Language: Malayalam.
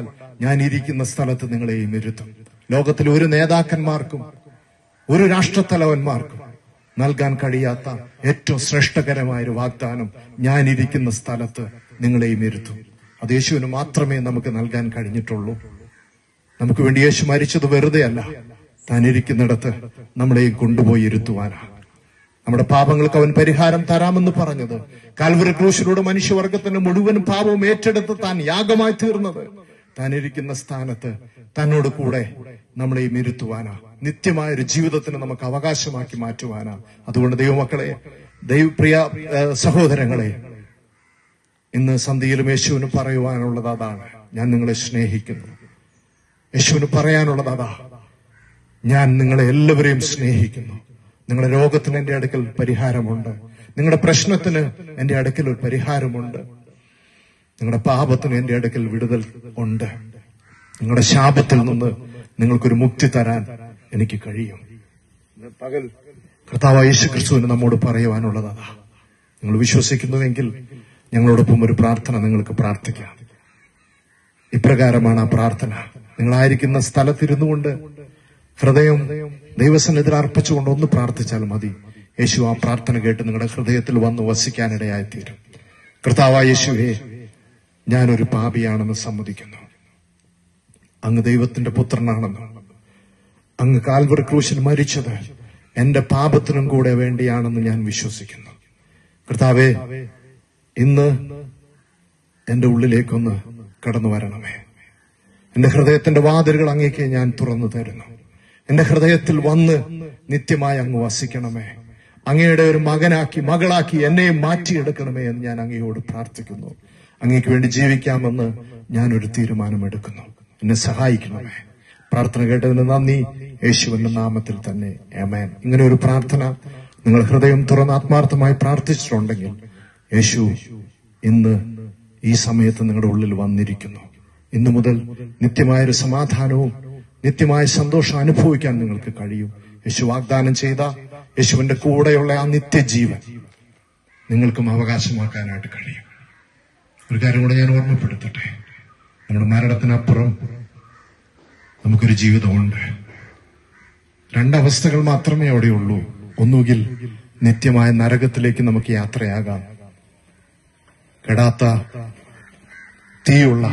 കൊണ്ടാൽ ഞാൻ ഇരിക്കുന്ന സ്ഥലത്ത് നിങ്ങളെയും ഇരുത്തും. ലോകത്തിലെ ഒരു നേതാക്കന്മാർക്കും ഒരു രാഷ്ട്രത്തലവന്മാർക്കും നൽകാൻ കഴിയാത്ത ഏറ്റവും ശ്രേഷ്ഠകരമായ ഒരു വാഗ്ദാനം, ഞാൻ ഇരിക്കുന്ന സ്ഥലത്ത് നിങ്ങളെയും ഇരുത്തും. അത് യേശുവിന് മാത്രമേ നമുക്ക് നൽകാൻ കഴിഞ്ഞിട്ടുള്ളൂ. നമുക്ക് വേണ്ടി യേശു മരിച്ചത് വെറുതെ അല്ല, താൻ ഇരിക്കുന്നിടത്ത് നമ്മളെയും കൊണ്ടുപോയി ഇരുത്തുവാനാണ്. നമ്മുടെ പാപങ്ങൾക്ക് അവൻ പരിഹാരം തരാമെന്ന് പറഞ്ഞത്, കാൽവരി ക്രൂശിലൂടെ മനുഷ്യവർഗത്തിന്റെ മുഴുവൻ പാപവും ഏറ്റെടുത്ത് താൻ യാഗമായി തീർന്നത്, താൻ ഇരിക്കുന്ന സ്ഥാനത്ത് തന്നോട് കൂടെ നമ്മളെയും ഇരുത്തുവാനാ, നിത്യമായൊരു ജീവിതത്തിന് നമുക്ക് അവകാശമാക്കി മാറ്റുവാനാ. അതുകൊണ്ട് ദൈവമക്കളെ, ദൈവപ്രിയ സഹോദരങ്ങളെ, ഇന്ന് സന്ധ്യയിലും യേശുവിന് പറയുവാനുള്ളത് അതാണ്, ഞാൻ നിങ്ങളെ സ്നേഹിക്കുന്നു. യേശുവിന് പറയാനുള്ളത് അതാ, ഞാൻ നിങ്ങളെ എല്ലാവരെയും സ്നേഹിക്കുന്നു. നിങ്ങളുടെ രോഗത്തിന് എന്റെ അടുക്കൽ പരിഹാരമുണ്ട്, നിങ്ങളുടെ പ്രശ്നത്തിന് എന്റെ അടുക്കൽ ഒരു പരിഹാരമുണ്ട്, നിങ്ങളുടെ പാപത്തിന് എന്റെ അടുക്കൽ വിടുതൽ ഉണ്ട്, നിങ്ങളുടെ ശാപത്തിൽ നിന്ന് നിങ്ങൾക്കൊരു മുക്തി തരാൻ എനിക്ക് കഴിയും. പകൽ കർത്താവായ യേശു ക്രിസ്തുവിന് നമ്മോട് പറയുവാനുള്ളത് അതാ. നിങ്ങൾ വിശ്വസിക്കുന്നുവെങ്കിൽ ഞങ്ങളോടൊപ്പം ഒരു പ്രാർത്ഥന നിങ്ങൾക്ക് പ്രാർത്ഥിക്കാം. ഇപ്രകാരമാണ് ആ പ്രാർത്ഥന. നിങ്ങളായിരിക്കുന്ന സ്ഥലത്തിരുന്നു കൊണ്ട് ഹൃദയം ദൈവസന്നിധിയിൽ അർപ്പിച്ചുകൊണ്ട് ഒന്ന് പ്രാർത്ഥിച്ചാൽ മതി. യേശു ആ പ്രാർത്ഥന കേട്ട് നിങ്ങളുടെ ഹൃദയത്തിൽ വന്ന് വസിക്കാനിടയായിത്തീരും. കർത്താവായ യേശുവേ, ഞാനൊരു പാപിയാണെന്ന് സമ്മതിക്കുന്നു. അങ്ങ് ദൈവത്തിന്റെ പുത്രനാണെന്ന്, അങ്ങ് കാൽവറി ക്രൂശിൽ മരിച്ചത് എന്റെ പാപത്തിനും കൂടെ വേണ്ടിയാണെന്ന് ഞാൻ വിശ്വസിക്കുന്നു. കർത്താവേ, ഇന്ന് എന്റെ ഉള്ളിലേക്കൊന്ന് കടന്നു വരണമേ. എന്റെ ഹൃദയത്തിന്റെ വാതിലുകൾ അങ്ങേക്ക് ഞാൻ തുറന്നു തരുന്നു. എന്റെ ഹൃദയത്തിൽ വന്ന് നിത്യമായി അങ്ങ് വസിക്കണമേ. അങ്ങയുടെ ഒരു മകനാക്കി മകളാക്കി എന്നെയും മാറ്റിയെടുക്കണമേ എന്ന് ഞാൻ അങ്ങയോട് പ്രാർത്ഥിക്കുന്നു. അങ്ങേക്ക് വേണ്ടി ജീവിക്കാമെന്ന് ഞാനൊരു തീരുമാനമെടുക്കുന്നു. എന്നെ സഹായിക്കണമേ. പ്രാർത്ഥന കേട്ടതിന് നന്ദി, യേശുവിന്റെ നാമത്തിൽ തന്നെ ആമേൻ. ഇങ്ങനെ ഒരു പ്രാർത്ഥന നിങ്ങൾ ഹൃദയം തുറന്ന് ആത്മാർത്ഥമായി പ്രാർത്ഥിച്ചിട്ടുണ്ടെങ്കിൽ യേശു ഇന്ന് ഈ സമയത്ത് നിങ്ങളുടെ ഉള്ളിൽ വന്നിരിക്കുന്നു. ഇന്നു മുതൽ നിത്യമായൊരു സമാധാനവും നിത്യമായ സന്തോഷം അനുഭവിക്കാൻ നിങ്ങൾക്ക് കഴിയും. യേശു വാഗ്ദാനം ചെയ്ത യേശുവിന്റെ കൂടെയുള്ള ആ നിത്യജീവൻ നിങ്ങൾക്കും അവകാശമാക്കാനായിട്ട് കഴിയും. ഒരു കാര്യം കൂടെ ഞാൻ ഓർമ്മപ്പെടുത്തട്ടെ, നമ്മുടെ മരണത്തിനപ്പുറം നമുക്കൊരു ജീവിതമുണ്ട്. രണ്ടവസ്ഥകൾ മാത്രമേ അവിടെയുള്ളൂ. ഒന്നുകിൽ നിത്യമായ നരകത്തിലേക്ക് നമുക്ക് യാത്രയാകാം, കെടാത്ത തീയുള്ള